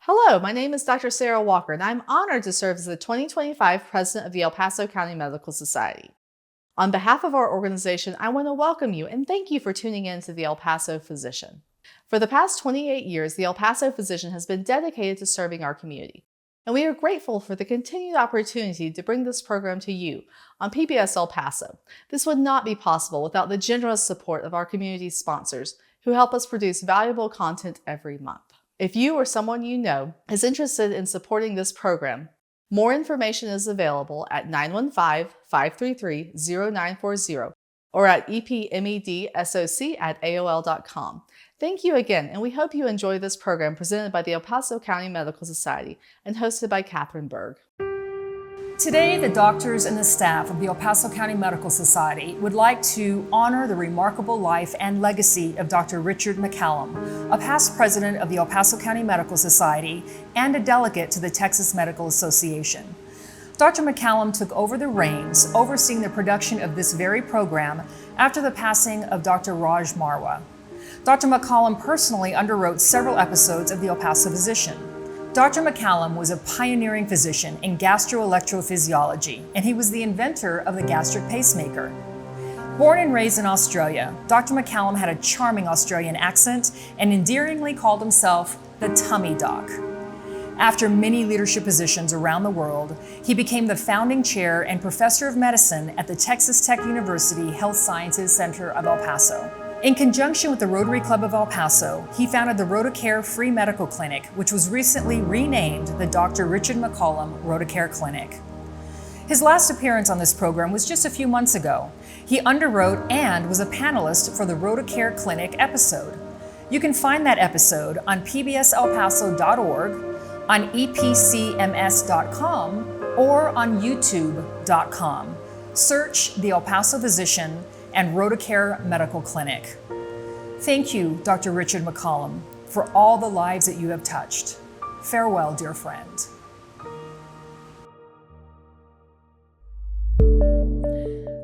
Hello, my name is Dr. Sarah Walker, and I'm honored to serve as the 2025 President of the El Paso County Medical Society. On behalf of our organization, I want to welcome you and thank you for tuning in to the El Paso Physician. For the past 28 years, the El Paso Physician has been dedicated to serving our community, and we are grateful for the continued opportunity to bring this program to you on PBS El Paso. This would not be possible without the generous support of our community sponsors who help us produce valuable content every month. If you or someone you know is interested in supporting this program, more information is available at 915-533-0940 or at epmedsoc@aol.com. Thank you again, and we hope you enjoy this program presented by the El Paso County Medical Society and hosted by Kathrin Berg. Today, the doctors and the staff of the El Paso County Medical Society would like to honor the remarkable life and legacy of Dr. Richard McCallum, a past president of the El Paso County Medical Society and a delegate to the Texas Medical Association. Dr. McCallum took over the reins, overseeing the production of this very program after the passing of Dr. Raj Marwa. Dr. McCallum personally underwrote several episodes of the El Paso Physician. Dr. McCallum was a pioneering physician in gastroelectrophysiology, and he was the inventor of the gastric pacemaker. Born and raised in Australia, Dr. McCallum had a charming Australian accent and endearingly called himself the tummy doc. After many leadership positions around the world, he became the founding chair and professor of medicine at the Texas Tech University Health Sciences Center of El Paso. In conjunction with the Rotary Club of El Paso, he founded the RotaCare Free Medical Clinic, which was recently renamed the Dr. Richard McCallum RotaCare Clinic. His last appearance on this program was just a few months ago. He underwrote and was a panelist for the RotaCare Clinic episode. You can find that episode on pbselpaso.org, on epcms.com, or on youtube.com. Search the El Paso Physician and RotaCare Medical Clinic. Thank you, Dr. Richard McCallum, for all the lives that you have touched. Farewell, dear friend.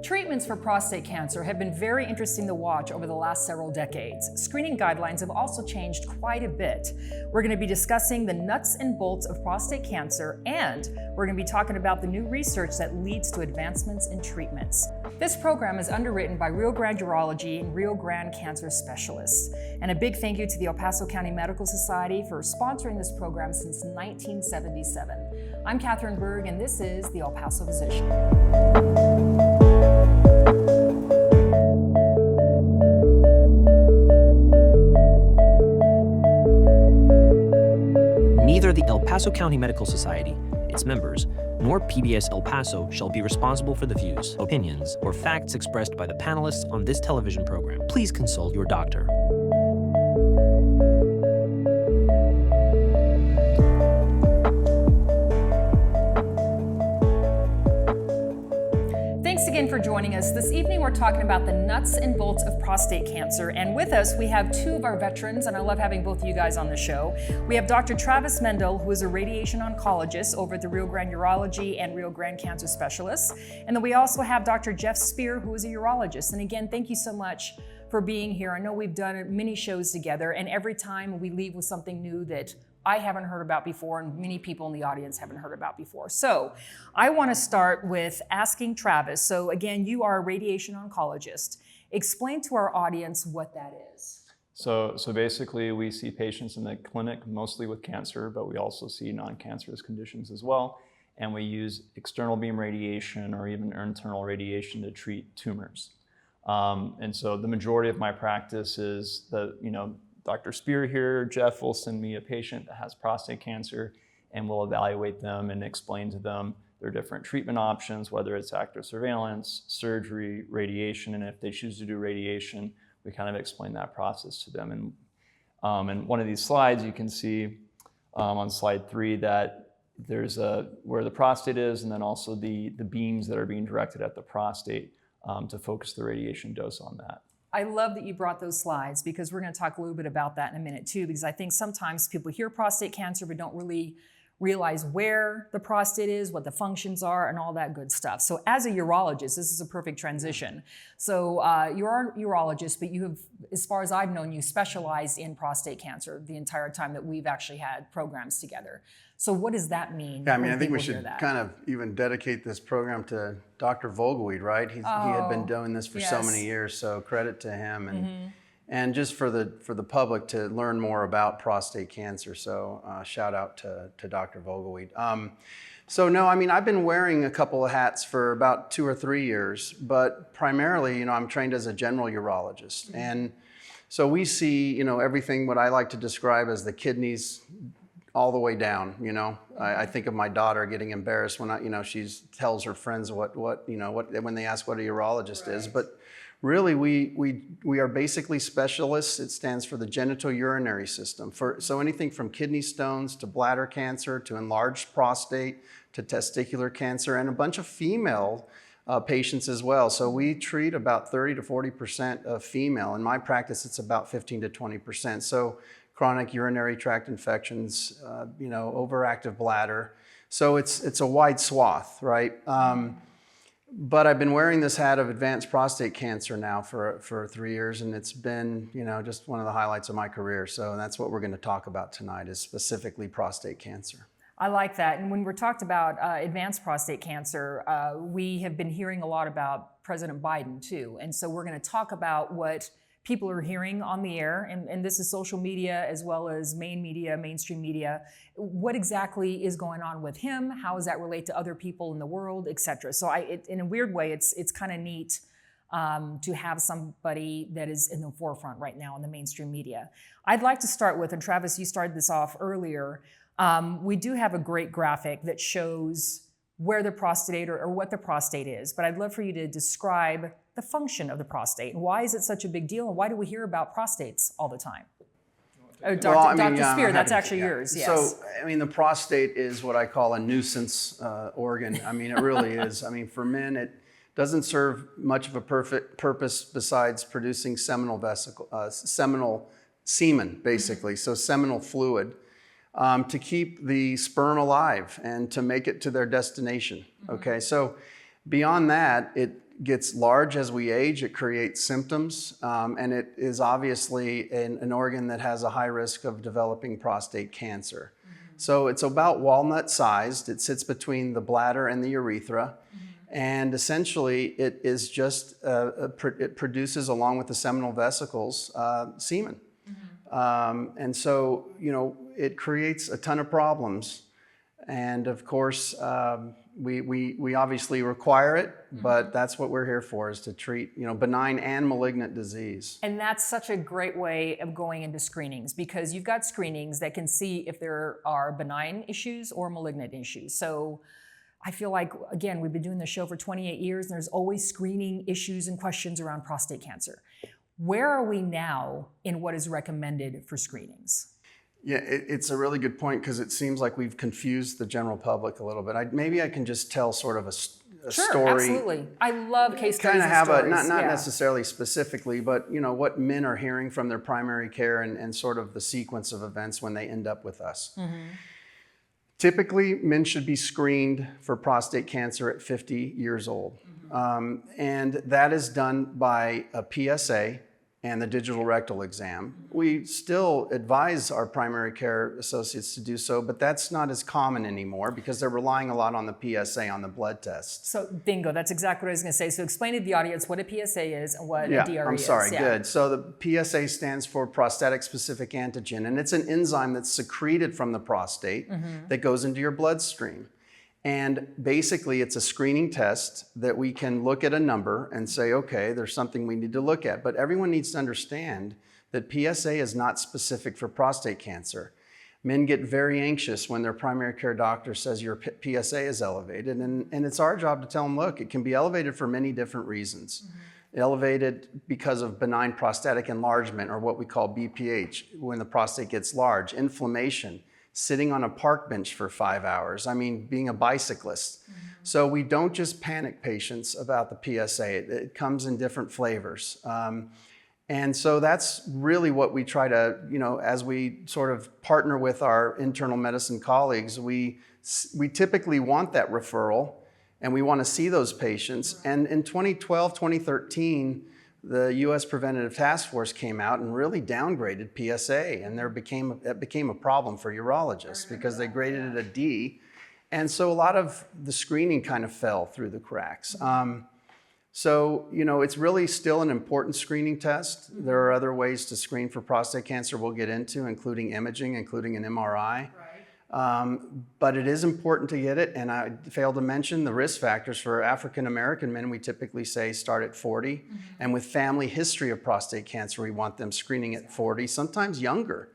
Treatments for prostate cancer have been very interesting to watch over the last several decades. Screening guidelines have also changed quite a bit. We're going to be discussing the nuts and bolts of prostate cancer, and we're going to be talking about the new research that leads to advancements in treatments. This program is underwritten by Rio Grande Urology and Rio Grande Cancer Specialists. And a big thank you to the El Paso County Medical Society for sponsoring this program since 1977. I'm Kathrin Berg, and this is the El Paso Physician. Neither the El Paso County Medical Society, its members, nor PBS El Paso shall be responsible for the views, opinions, or facts expressed by the panelists on this television program. Please consult your doctor. Thanks again for joining us. This evening we're talking about the nuts and bolts of prostate cancer, and with us we have two of our veterans, and I love having both of you guys on the show. We have Dr. Travis Mendel, who is a radiation oncologist over at the Rio Grande Urology and Rio Grande Cancer Specialists, and then we also have Dr. Jeff Spier, who is a urologist. And again, thank you so much for being here. I know we've done many shows together, and every time we leave with something new that I haven't heard about before, and many people in the audience haven't heard about before. So I want to start with asking Travis. So again, you are a radiation oncologist. Explain to our audience what that is. So basically we see patients in the clinic mostly with cancer, but we also see non-cancerous conditions as well. And we use external beam radiation or even internal radiation to treat tumors. And so the majority of my practice is Dr. Spier here, Jeff will send me a patient that has prostate cancer, and we'll evaluate them and explain to them their different treatment options, whether it's active surveillance, surgery, radiation, and if they choose to do radiation, we kind of explain that process to them. And in one of these slides, you can see on slide 3 that there's where the prostate is, and then also the beams that are being directed at the prostate to focus the radiation dose on that. I love that you brought those slides, because we're going to talk a little bit about that in a minute too, because I think sometimes people hear prostate cancer but don't really realize where the prostate is, what the functions are, and all that good stuff. So as a urologist, this is a perfect transition. So you're a urologist, but you have, as far as I've known, you specialized in prostate cancer the entire time that we've actually had programs together. So what does that mean? Yeah, I mean, I think we should kind of even dedicate this program to Dr. Vogelweed, right? He had been doing this for so many years, so credit to him. And just for the public to learn more about prostate cancer. So shout out to Dr. Vogelweed. So no, I mean, I've been wearing a couple of hats for about 2 or 3 years, but primarily, I'm trained as a general urologist. And so we see, everything what I like to describe as the kidneys all the way down. I think of my daughter getting embarrassed when she tells her friends what when they ask what a urologist is. But really, we are basically specialists. It stands for the genitourinary system. So anything from kidney stones to bladder cancer to enlarged prostate to testicular cancer, and a bunch of female patients as well. So we treat about 30 to 40% of female. In my practice, it's about 15 to 20%. So chronic urinary tract infections, overactive bladder. So it's a wide swath, right? But I've been wearing this hat of advanced prostate cancer now for 3 years, and it's been, just one of the highlights of my career. So that's what we're going to talk about tonight, is specifically prostate cancer. I like that. And when we're talked about advanced prostate cancer, we have been hearing a lot about President Biden too. And so we're going to talk about what people are hearing on the air, and this is social media as well as mainstream media. What exactly is going on with him? How does that relate to other people in the world, et cetera? So in a weird way, it's kind of neat to have somebody that is in the forefront right now in the mainstream media. I'd like to start with, and Travis, you started this off earlier, we do have a great graphic that shows where the prostate or what the prostate is, but I'd love for you to describe the function of the prostate. Why is it such a big deal, and why do we hear about prostates all the time? Dr. Spier, that's actually yours, yes. So, the prostate is what I call a nuisance organ. It really is. For men, it doesn't serve much of a purpose besides producing seminal semen, basically, so seminal fluid, to keep the sperm alive and to make it to their destination, okay? So beyond that, it gets large as we age, it creates symptoms, and it is obviously an organ that has a high risk of developing prostate cancer. So it's about walnut sized. It sits between the bladder and the urethra. And essentially it is just, it produces, along with the seminal vesicles, semen. And so, it creates a ton of problems. And of course, we obviously require it, but that's what we're here for, is to treat, benign and malignant disease. And that's such a great way of going into screenings, because you've got screenings that can see if there are benign issues or malignant issues. So I feel like, again, we've been doing this show for 28 years, and there's always screening issues and questions around prostate cancer. Where are we now in what is recommended for screenings? Yeah, it's a really good point, because it seems like we've confused the general public a little bit. Maybe I can just tell sort of a sure, story. Absolutely. I love case studies. Kind of have not necessarily specifically, but what men are hearing from their primary care, and sort of the sequence of events when they end up with us. Typically, men should be screened for prostate cancer at 50 years old. And that is done by a PSA and the digital rectal exam. We still advise our primary care associates to do so, but that's not as common anymore, because they're relying a lot on the PSA, on the blood test. So bingo, that's exactly what I was going to say. So explain to the audience what a PSA is and what a DRE is. Good. So the PSA stands for prostatic specific antigen, and it's an enzyme that's secreted from the prostate that goes into your bloodstream. And basically, it's a screening test that we can look at a number and say, okay, there's something we need to look at. But everyone needs to understand that PSA is not specific for prostate cancer. Men get very anxious when their primary care doctor says your PSA is elevated. And it's our job to tell them, look, it can be elevated for many different reasons. Elevated because of benign prostatic enlargement, or what we call BPH, when the prostate gets large, inflammation, sitting on a park bench for 5 hours, being a bicyclist. So we don't just panic patients about the PSA. It comes in different flavors. And so that's really what we try to, as we sort of partner with our internal medicine colleagues, we typically want that referral and we want to see those patients. And in 2012, 2013, the U.S. Preventative Task Force came out and really downgraded PSA, and that became a problem for urologists because they graded it a D. And so a lot of the screening kind of fell through the cracks. So, it's really still an important screening test. There are other ways to screen for prostate cancer we'll get into, including imaging, including an MRI. But it is important to get it. And I failed to mention the risk factors for African American men. We typically say start at 40. And with family history of prostate cancer, we want them screening at 40, sometimes younger.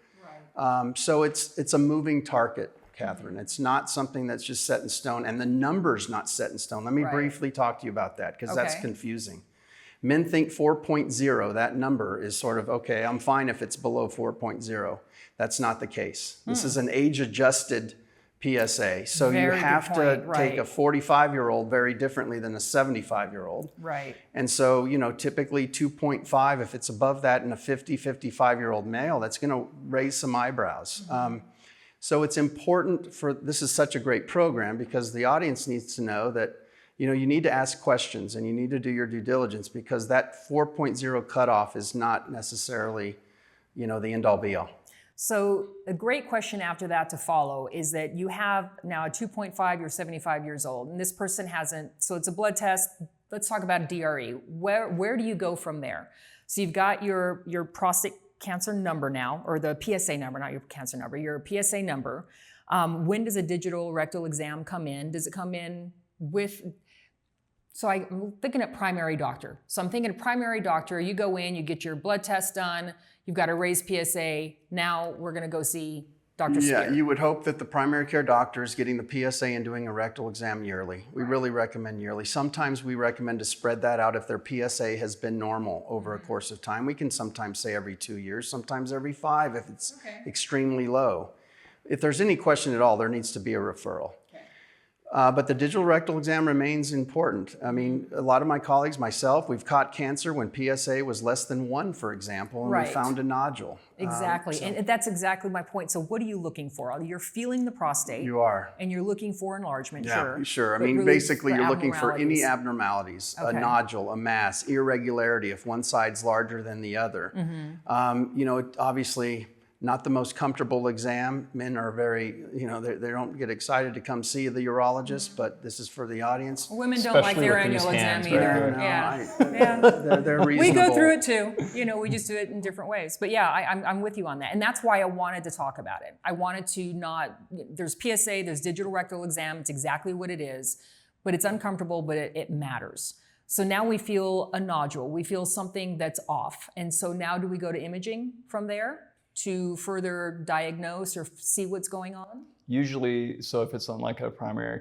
So it's a moving target, Kathrin. It's not something that's just set in stone, and the number's not set in stone. Let me briefly talk to you about that, because that's confusing. Men think 4.0, that number is sort of, okay, I'm fine if it's below 4.0. That's not the case. This is an age-adjusted PSA. So you have to take a 45-year-old very differently than a 75-year-old. And so, typically 2.5, if it's above that in a 50, 55-year-old male, that's going to raise some eyebrows. So it's important this is such a great program because the audience needs to know that, you need to ask questions and you need to do your due diligence, because that 4.0 cutoff is not necessarily, the end-all be-all. So a great question after that to follow is that you have now a 2.5, you're 75 years old, and this person hasn't, so it's a blood test. Let's talk about DRE. Where do you go from there? So you've got your prostate cancer number now, or the PSA number, not your cancer number, your PSA number. When does a digital rectal exam come in? Does it come in with, so I'm thinking of primary doctor. So I'm thinking of primary doctor, you go in, you get your blood test done, you've got a raised PSA, now we're gonna go see Dr. Spier. Yeah, you would hope that the primary care doctor is getting the PSA and doing a rectal exam yearly. We really recommend yearly. Sometimes we recommend to spread that out if their PSA has been normal over a course of time. We can sometimes say every 2 years, sometimes every 5 if it's extremely low. If there's any question at all, there needs to be a referral. But the digital rectal exam remains important. I mean, a lot of my colleagues, myself, we've caught cancer when PSA was less than 1, for example, and we found a nodule. Exactly, and that's exactly my point. So what are you looking for? You're feeling the prostate. You are. And you're looking for enlargement, sure. I mean, really basically, you're looking for any abnormalities, a nodule, a mass, irregularity if one side's larger than the other. Obviously, not the most comfortable exam. Men are very, they don't get excited to come see the urologist, but this is for the audience. Women don't like their annual exam either. They're reasonable. We go through it too. We just do it in different ways. But yeah, I'm with you on that. And that's why I wanted to talk about it. I wanted to there's PSA, there's digital rectal exam. It's exactly what it is, but it's uncomfortable, but it matters. So now we feel a nodule. We feel something that's off. And so now do we go to imaging from there to further diagnose or see what's going on? Usually, so if it's on like a primary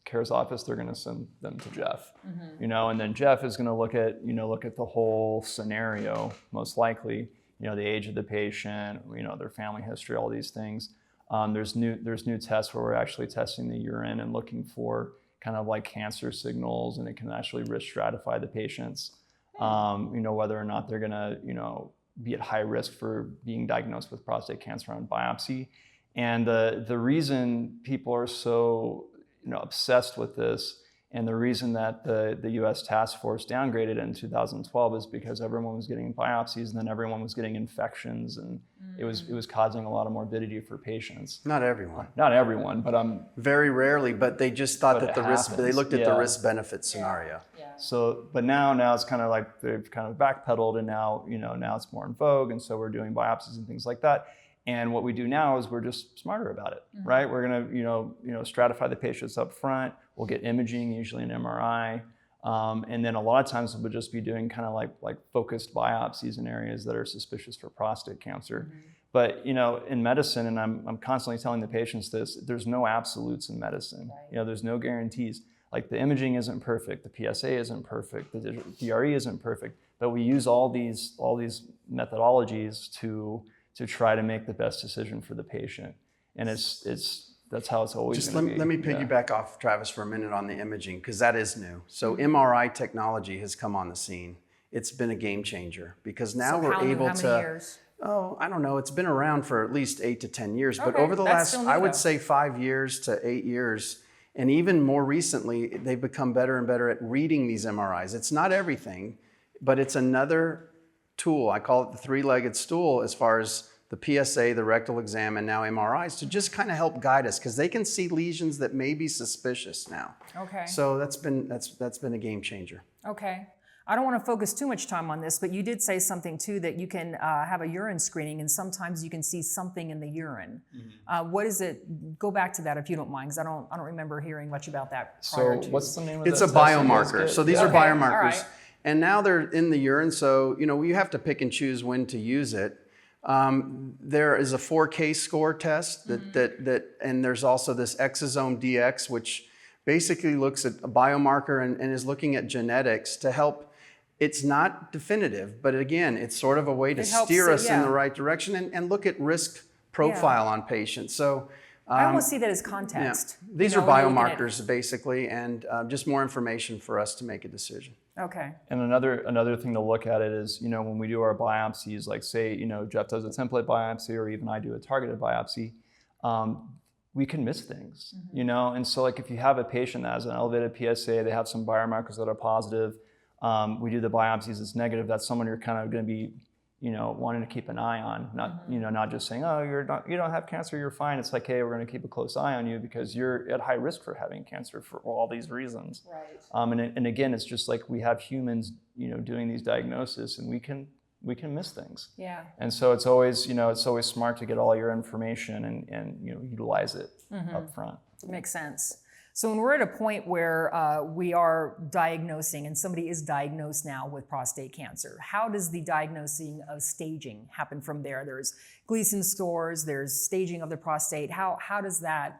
care's office, they're going to send them to Jeff, and then Jeff is going to look at the whole scenario, most likely, the age of the patient, their family history, all these things. There's new tests where we're actually testing the urine and looking for kind of like cancer signals, and it can actually risk stratify the patients, whether or not they're going to, be at high risk for being diagnosed with prostate cancer on biopsy. And the reason people are so obsessed with this, and the reason that the U.S. task force downgraded it in 2012 is because everyone was getting biopsies, and then everyone was getting infections, and it was causing a lot of morbidity for patients. Not everyone. Not everyone, but very rarely. But they just thought that they looked at the risk-benefit scenario. So, but now it's kind of like they've kind of backpedaled, and now now it's more in vogue, and so we're doing biopsies and things like that. And what we do now is we're just smarter about it, right? We're gonna stratify the patients up front. We'll get imaging, usually an MRI, and then a lot of times we'll just be doing kind of like focused biopsies in areas that are suspicious for prostate cancer. But in medicine, and I'm constantly telling the patients this, there's no absolutes in medicine. There's no guarantees. Like the imaging isn't perfect, the PSA isn't perfect, the DRE isn't perfect, but we use all these methodologies to try to make the best decision for the patient, and that's how it's always going to be. Let me piggyback off Travis for a minute on the imaging, because that is new. So MRI technology has come on the scene, it's been a game changer, because now So we're able how many to, years? oh, I don't know, it's been around for at least 8 to 10 years, but Okay, over the that's last, still new I would though. say 5 years to 8 years, and even more recently, they've become better and better at reading these MRIs. It's not everything, but it's another tool. I call it the three-legged stool as far as the PSA, the rectal exam, and now MRIs, to just kind of help guide us, because they can see lesions that may be suspicious now. Okay. So that's been a game changer. Okay. I don't want to focus too much time on this, but you did say something too, that you can have a urine screening and sometimes you can see something in the urine. What is it? Go back to that if you don't mind, because I don't remember hearing much about that prior So to. what's the name of It's a that test? biomarker. So these are Okay, all biomarkers. right. And now they're in the urine, so you have to pick and choose when to use it. There is a 4K score test and there's also this exosome DX, which basically looks at a biomarker and is looking at genetics to help. It's not definitive, but again, it's sort of a way to steer us in the right direction and look at risk profile on patients. So I almost see that as yeah, context. these You are know, when you're looking at- biomarkers basically, and just more information for us to make a decision. Okay. And another thing to look at it is, when we do our biopsies, like say, Jeff does a template biopsy or even I do a targeted biopsy, we can miss things, And so like if you have a patient that has an elevated PSA, they have some biomarkers that are positive, we do the biopsies, it's negative, that's someone you're kind of going to be, wanting to keep an eye on, not, not just saying, oh, you don't have cancer, you're fine. It's like, hey, we're going to keep a close eye on you because you're at high risk for having cancer for all these reasons. Right. And again, it's just like we have humans, doing these diagnoses, and we can miss things. Yeah. And so it's always smart to get all your information and utilize it up front. Makes sense. So when we're at a point where we are diagnosing, and somebody is diagnosed now with prostate cancer, how does the diagnosing of staging happen from there? There's Gleason scores, there's staging of the prostate. How does that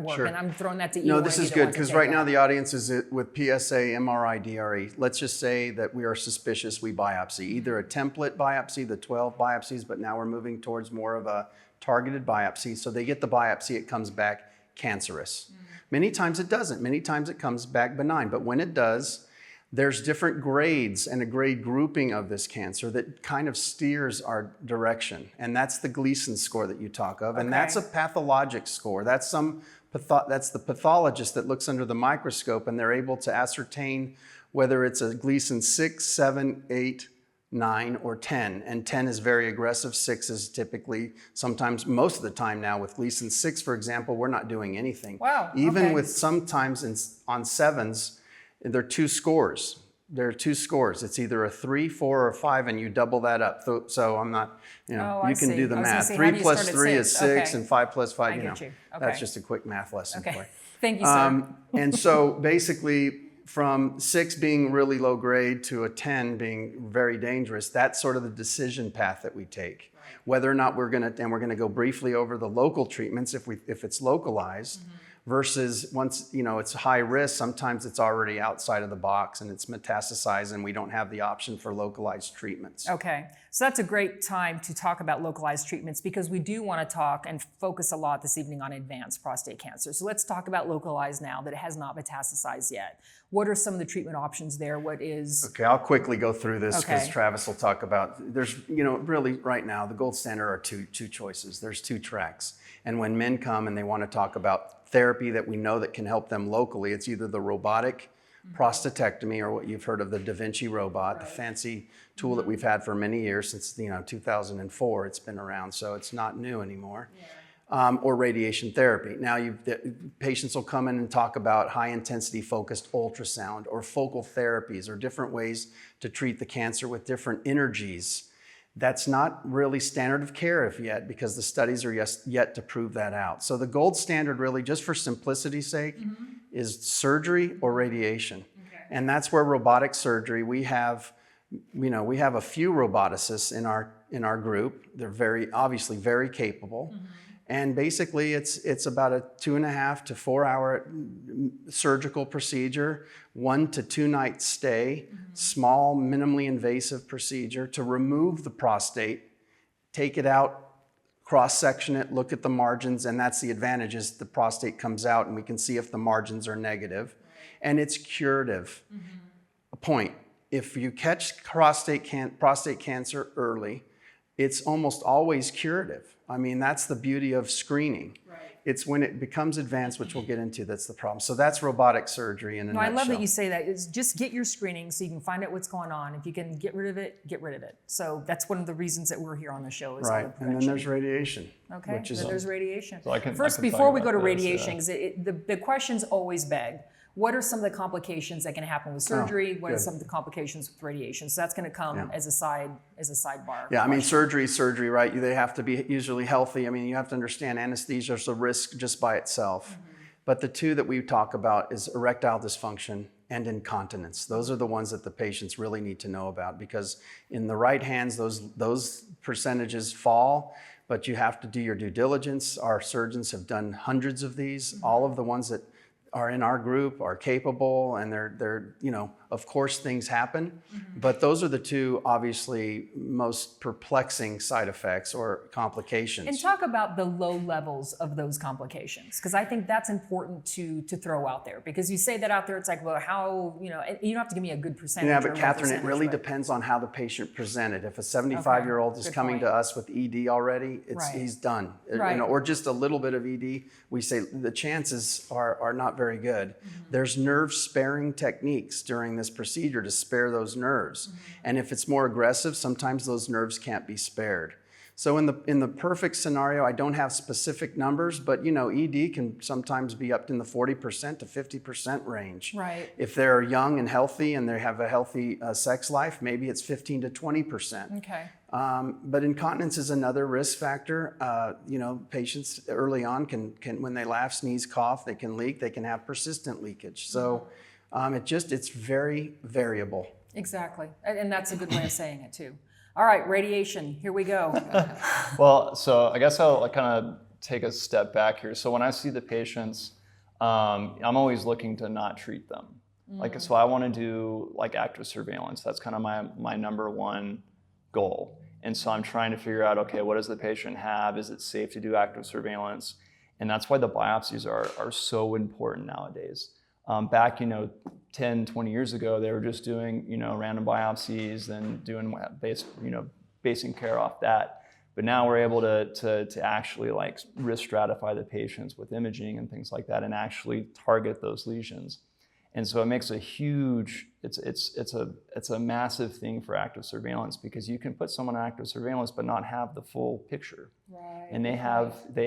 work? Sure. And I'm throwing that to you. No, this is good, because right now the audience is with PSA, MRI, DRE. Let's just say that we are suspicious, we biopsy. Either a template biopsy, the 12 biopsies, but now we're moving towards more of a targeted biopsy. So they get the biopsy, it comes back cancerous. Many times it doesn't. Many times it comes back benign. But when it does, there's different grades and a grade grouping of this cancer that kind of steers our direction. And that's the Gleason score that you talk of. And that's a pathologic score. That's that's the pathologist that looks under the microscope, and they're able to ascertain whether it's a Gleason 6, 7, 8, 9, or 10. And 10 is very aggressive. 6 is typically, sometimes, most of the time now with Gleason 6, for example, we're not doing anything. Wow. Even with sometimes on 7s, there are 2 scores. There are 2 scores. It's either a 3, 4, or 5, and you double that up. So I'm not, I you can see. do the I was gonna math. say, how 3 do you plus start at 3 is 6, Okay. and 5 plus 5, I get you. Okay. That's just a quick math lesson for you. Thank you, sir. And so basically, from 6 being really low grade to a 10 being very dangerous, that's sort of the decision path that we take. Right. Whether or not we're going to go briefly over the local treatments if it's localized, versus once it's high risk, sometimes it's already outside of the box and it's metastasized and we don't have the option for localized treatments. Okay, so that's a great time to talk about localized treatments, because we do want to talk and focus a lot this evening on advanced prostate cancer. So let's talk about localized now that it has not metastasized yet. What are some of the treatment options there? What is... Okay, I'll quickly go through this because Okay. Travis will talk about, there's, really right now, the gold standard are two choices. There's 2 tracks. And when men come and they want to talk about therapy that we know that can help them locally, it's either the robotic prostatectomy or what you've heard of the Da Vinci robot, the fancy tool that we've had for many years, since 2004 it's been around, so it's not new anymore. Or radiation therapy. Now patients will come in and talk about high intensity focused ultrasound or focal therapies or different ways to treat the cancer with different energies. That's not really standard of care yet, because the studies are yet to prove that out. So the gold standard, really, just for simplicity's sake, is surgery or radiation. Okay. And that's where robotic surgery, we have a few roboticists in our group. They're obviously very capable. And basically it's about a 2.5 to 4 hour surgical procedure, 1 to 2 night stay, small, minimally invasive procedure to remove the prostate, take it out, cross-section it, look at the margins, and that's the advantage, is the prostate comes out and we can see if the margins are negative. And it's curative. A point. if you catch prostate cancer early, it's almost always curative. I mean, that's the beauty of screening. Right. It's when it becomes advanced, which we'll get into, that's the problem. So that's robotic surgery in a nutshell. I love that you say that. It's just get your screening so you can find out what's going on. If you can get rid of it, get rid of it. So that's one of the reasons that we're here on the show is right. And then there's radiation. Okay, then there's radiation. So First, before we go to radiation, the questions always beg, what are some of the complications that can happen with surgery? What are some of the complications with radiation? So that's going to come as a sidebar. Yeah, I mean, surgery, right? They have to be usually healthy. I mean, you have to understand anesthesia is a risk just by itself. But the two that we talk about is erectile dysfunction and incontinence. Those are the ones that the patients really need to know about, because in the right hands, those percentages fall, but you have to do your due diligence. Our surgeons have done hundreds of these. All of the ones that are in our group are capable, and they're of course things happen, but those are the two obviously most perplexing side effects or complications. And talk about the low levels of those complications, because I think that's important to throw out there, because you say that out there, it's like, well, how, you don't have to give me a good percentage. Yeah, but Kathrin, it really depends on how the patient presented. If a 75-year-old is coming to us with ED already, he's done. Or just a little bit of ED, we say the chances are not very good. There's nerve sparing techniques during this procedure to spare those nerves. And if it's more aggressive, sometimes those nerves can't be spared. So in the perfect scenario, I don't have specific numbers, but ED can sometimes be up in the 40% to 50% range. Right. If they're young and healthy and they have a healthy sex life, maybe it's 15 to 20%. Okay. But incontinence is another risk factor. Patients early on can, when they laugh, sneeze, cough, they can leak, they can have persistent leakage. So it's very variable. Exactly. And that's a good way of saying it too. All right, radiation, here we go. Well, so I guess I'll kind of take a step back here. So when I see the patients, I'm always looking to not treat them. So I want to do active surveillance. That's kind of my number one goal. And so I'm trying to figure out, okay, what does the patient have? Is it safe to do active surveillance? And that's why the biopsies are so important nowadays. Back, 10, 20 years ago, they were just doing, random biopsies and doing basing care off that. But now we're able to actually risk stratify the patients with imaging and things like that and actually target those lesions. And so it makes a huge, it's a massive thing for active surveillance, because you can put someone on active surveillance but not have the full picture. Right. And they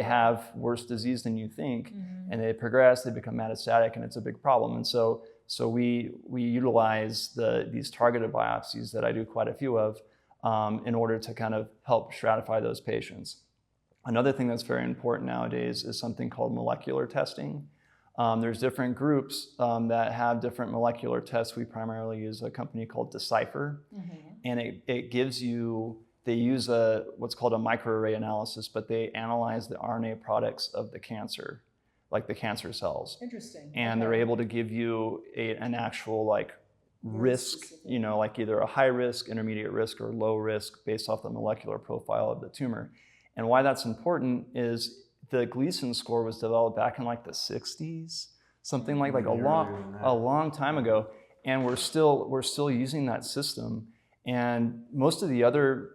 have worse disease than you think, and they progress, they become metastatic, and it's a big problem. And so we utilize these targeted biopsies that I do quite a few of in order to kind of help stratify those patients. Another thing that's very important nowadays is something called molecular testing. There's different groups that have different molecular tests. We primarily use a company called Decipher, and it gives you, they use what's called a microarray analysis, but they analyze the RNA products of the cancer, like the cancer cells. Interesting. And they're able to give you an actual risk, either a high risk, intermediate risk, or low risk based off the molecular profile of the tumor. And why that's important is the Gleason score was developed back in the 60s, something like a long time ago, and we're still using that system. And most of the other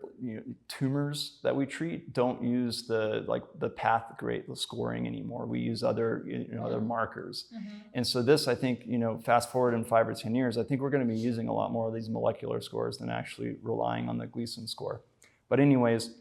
tumors that we treat don't use the path grade, the scoring anymore. We use other other markers. And so this, I think, fast forward in 5 or 10 years, I think we're going to be using a lot more of these molecular scores than actually relying on the Gleason score. But anyways,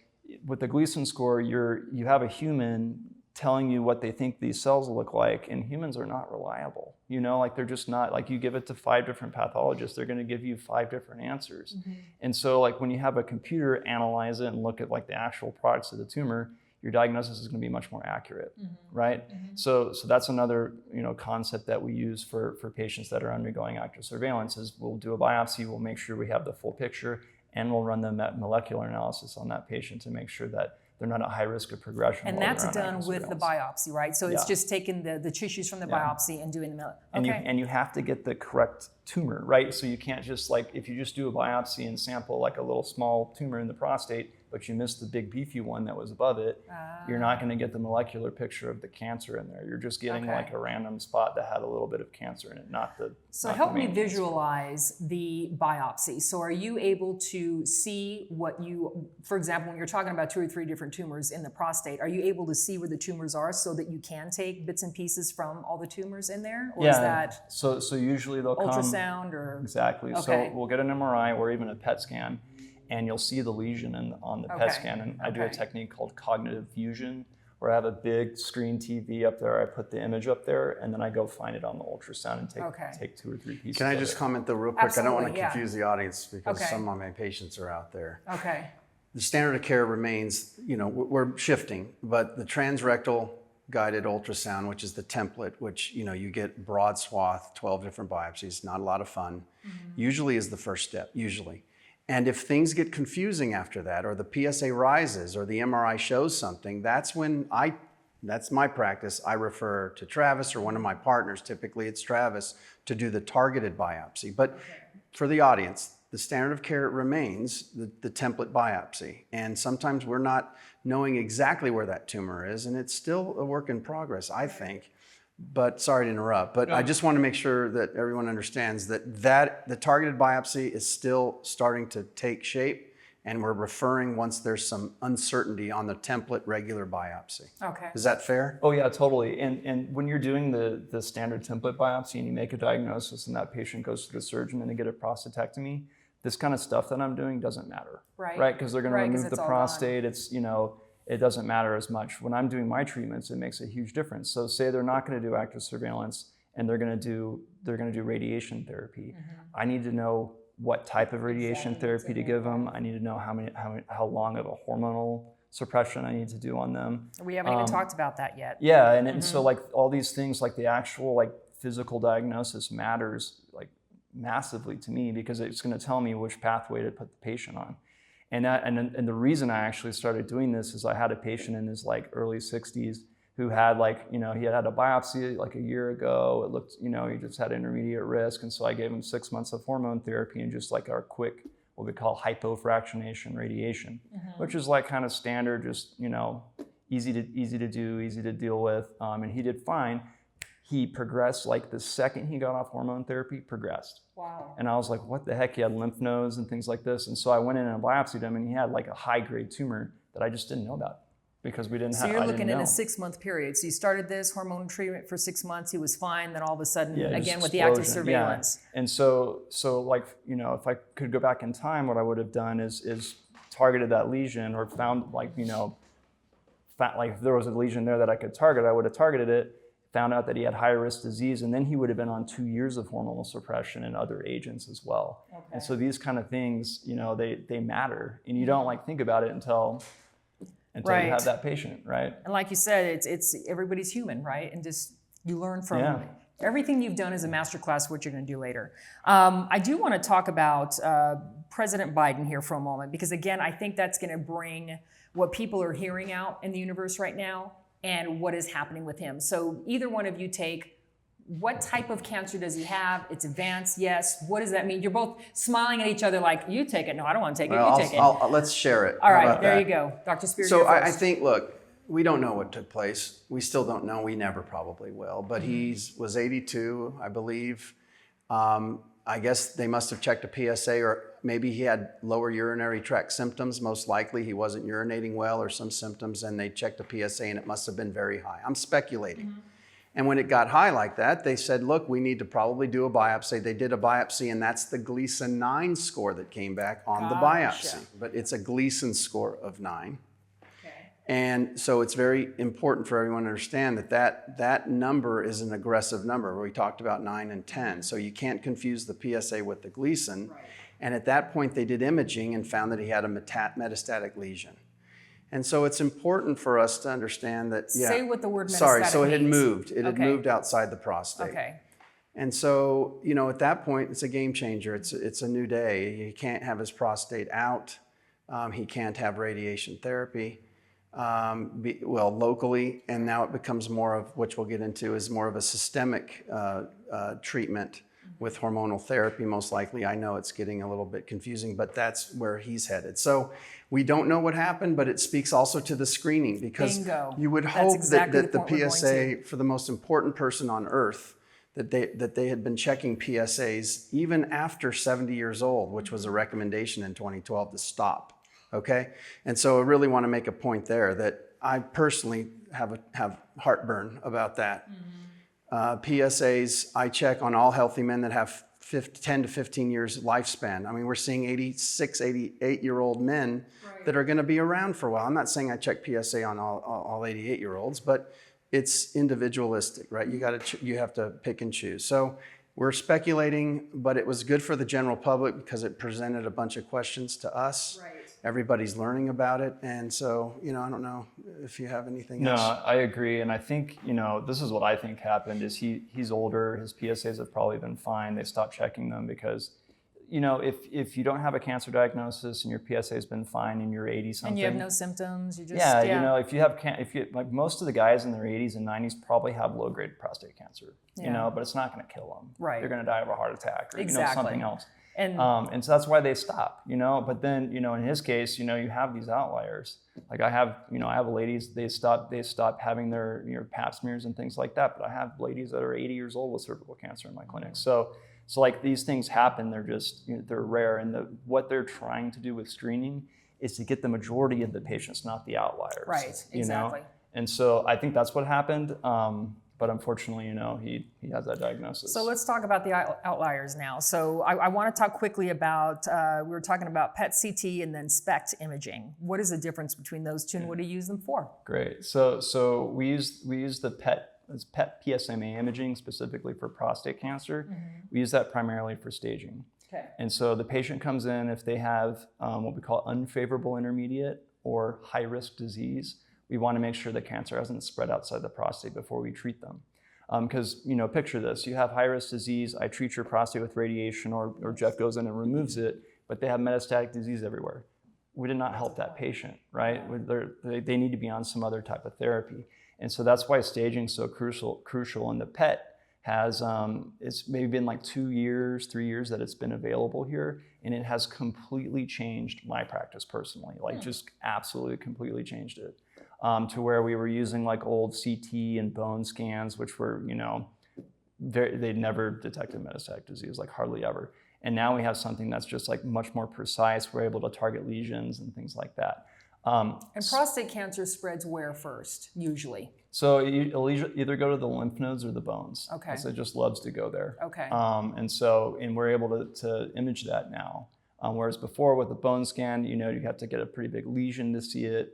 with the Gleason score, you have a human telling you what they think these cells look like, and humans are not reliable. They're just not, you give it to 5 different pathologists, they're going to give you 5 different answers. And so when you have a computer analyze it and look at the actual products of the tumor, your diagnosis is going to be much more accurate, right? So that's another concept that we use for patients that are undergoing active surveillance is we'll do a biopsy, we'll make sure we have the full picture, and we'll run the molecular analysis on that patient to make sure that they're not at high risk of progression. And that's done with the biopsy, right? So it's just taking the tissues from the biopsy and doing the And you have to get the correct tumor, right? So you can't just if you just do a biopsy and sample a little small tumor in the prostate, but you missed the big beefy one that was above it, you're not going to get the molecular picture of the cancer in there. You're just getting like a random spot that had a little bit of cancer in it, not the. So help me visualize the biopsy. So are you able to see what you, for example, when you're talking about 2 or 3 different tumors in the prostate, are you able to see where the tumors are so that you can take bits and pieces from all the tumors in there? Or is that so usually they'll ultrasound or? Exactly. So we'll get an MRI or even a PET scan, and you'll see the lesion on the PET scan. And I do a technique called cognitive fusion, where I have a big screen TV up there. I put the image up there, and then I go find it on the ultrasound and take 2 or 3 pieces. Can I just comment though real quick? Absolutely, I don't want to confuse the audience because some of my patients are out there. Okay. The standard of care remains, we're shifting, but the transrectal guided ultrasound, which is the template, which, you get broad swath, 12 different biopsies, not a lot of fun, usually is the first step, usually. And if things get confusing after that, or the PSA rises, or the MRI shows something, that's my practice. I refer to Travis or one of my partners, typically it's Travis, to do the targeted biopsy. But for the audience, the standard of care remains the template biopsy. And sometimes we're not knowing exactly where that tumor is, and it's still a work in progress, I think. But sorry to interrupt, but I just want to make sure that everyone understands that the targeted biopsy is still starting to take shape, and we're referring once there's some uncertainty on the template regular biopsy. Okay. Is that fair? Oh yeah, totally. And when you're doing the standard template biopsy and you make a diagnosis and that patient goes to the surgeon and they get a prostatectomy, this kind of stuff that I'm doing doesn't matter, right? Because they're going to remove the prostate. It's, it doesn't matter as much. When I'm doing my treatments, it makes a huge difference. So say they're not going to do active surveillance and they're going to do radiation therapy. I need to know what type of radiation therapy to give them. I need to know how long of a hormonal suppression I need to do on them. We haven't even talked about that yet. Yeah, and so like all these things, like the actual like physical diagnosis matters like massively to me, because it's going to tell me which pathway to put the patient on. And the reason I actually started doing this is I had a patient in his like early 60s who had he had a biopsy like a year ago. It looked, he just had intermediate risk. And so I gave him 6 months of hormone therapy and just like our quick, what we call hypofractionation radiation, which is like kind of standard, just, easy to do, easy to deal with. And he did fine. He progressed like the second he got off hormone therapy, progressed. Wow. And I was like, what the heck? He had lymph nodes and things like this. And so I went in and biopsied him, and he had like a high-grade tumor that I just didn't know about because we didn't have. So you're looking in a 6-month period. So you started this hormone treatment for 6 months. He was fine. Then all of a sudden, again with the active surveillance. Yeah. And so like, if I could go back in time, what I would have done is targeted that lesion, or found like, if there was a lesion there that I could target, I would have targeted it. Found out that he had high-risk disease, and then he would have been on 2 years of hormonal suppression and other agents as well. Okay. And so these kind of things, they matter, and you don't like think about it until you have that patient, right? And like you said, it's everybody's human, right? And just you learn from everything you've done is a masterclass. What you're going to do later. I do want to talk about President Biden here for a moment, because again, I think that's going to bring what people are hearing out in the universe right now, and what is happening with him. So either one of you take, what type of cancer does he have? It's advanced, yes. What does that mean? You're both smiling at each other like, you take it. No, I don't want to take it, you take it. Let's share it. All right, there you go. Dr. Spier, so I think, look, we don't know what took place. We still don't know. We never probably will. But he was 82, I believe. I guess they must have checked a PSA, or maybe he had lower urinary tract symptoms. Most likely he wasn't urinating well, or some symptoms, and they checked a PSA and it must have been very high. I'm speculating. And when it got high like that, they said, look, we need to probably do a biopsy. They did a biopsy, and that's the Gleason 9 score that came back on the biopsy. But it's a Gleason score of 9. And so it's very important for everyone to understand that number is an aggressive number. We talked about 9 and 10. So you can't confuse the PSA with the Gleason. Right. And at that point, they did imaging and found that he had a metastatic lesion. And so it's important for us to understand that, Say what the word metastatic Sorry, so it had means. moved. It had moved outside the prostate. Okay. And so, at that point, it's a game changer. It's a new day. He can't have his prostate out. He can't have radiation therapy. Locally, and now it becomes more of, which we'll get into, is more of a systemic treatment with hormonal therapy, most likely. I know it's getting a little bit confusing, but that's where he's headed. So we don't know what happened, but it speaks also to the screening, because Bingo. you would That's hope exactly that the the point we're going PSA, to. for the most important person on earth, that they had been checking PSAs even after 70 years old, which was a recommendation in 2012 to stop, okay? And so I really want to make a point there that I personally have heartburn about that. PSAs, I check on all healthy men that have 10 to 15 years lifespan. I mean, we're seeing 86, 88-year-old men that are going to be around for a while. I'm not saying I check PSA on all 88-year-olds, but it's individualistic, right? You have to pick and choose. So we're speculating, but it was good for the general public because it presented a bunch of questions to us. Right. Everybody's learning about it. And so, I don't know if you have anything else. No, I agree. And I think, this is what I think happened is he's older. His PSAs have probably been fine. They stopped checking them because, if you don't have a cancer diagnosis and your PSA has been fine and you're 80 something. And you have no symptoms, you just, if you like most of the guys in their 80s and 90s probably have low grade prostate cancer, but it's not going to kill them. Right. They're going to die of a heart attack or, Exactly. something else. And so that's why they stop, but then, in his case, you have these outliers. Like I have ladies, they stop having their, pap smears and things like that. But I have ladies that are 80 years old with cervical cancer in my clinic. So like these things happen, they're just, they're rare. And what they're trying to do with screening is to get the majority of the patients, not the outliers. Right, exactly. And so I think that's what happened. But unfortunately, he has that diagnosis. So let's talk about the outliers now. So I want to talk quickly about, we were talking about PET CT and then SPECT imaging. What is the difference between those two and what do you use them for? Great. So we use the PET PSMA imaging specifically for prostate cancer. Mm-hmm. We use that primarily for staging. Okay. And so the patient comes in if they have what we call unfavorable intermediate or high-risk disease. We want to make sure the cancer hasn't spread outside the prostate before we treat them. Because, picture this, you have high-risk disease, I treat your prostate with radiation or Jeff goes in and removes it, but they have metastatic disease everywhere. We did not help that patient, right? They need to be on some other type of therapy. And so that's why staging is so crucial. And the PET has, it's maybe been like 3 years that it's been available here. And it has completely changed my practice personally, just absolutely completely changed it. To where we were using like old CT and bone scans, which were, they never detected metastatic disease, like hardly ever. And now we have something that's just like much more precise. We're able to target lesions and things like that. And prostate cancer spreads where first, usually? So it'll either go to the lymph nodes or the bones. Okay. So it just loves to go there. Okay. And we're able to image that now. Whereas before with the bone scan, you have to get a pretty big lesion to see it.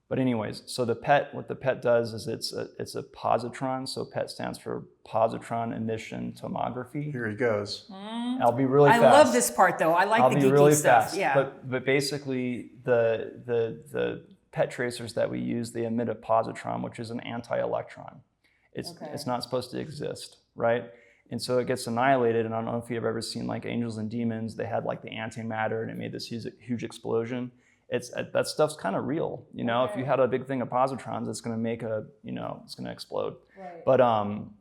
But anyways, so the PET, what the PET does is it's a positron. So PET stands for positron emission tomography. Here he goes. I'll be really fast. I love this part though. I like the geeky stuff. I'll be really fast. Yeah. But basically the PET tracers that we use, they emit a positron, which is an anti-electron. It's not supposed to exist, right? And so it gets annihilated. And I don't know if you've ever seen like Angels and Demons. They had like the antimatter and it made this huge explosion. That stuff's kind of real, If you had a big thing of positrons, it's going to make it's going to explode. Right.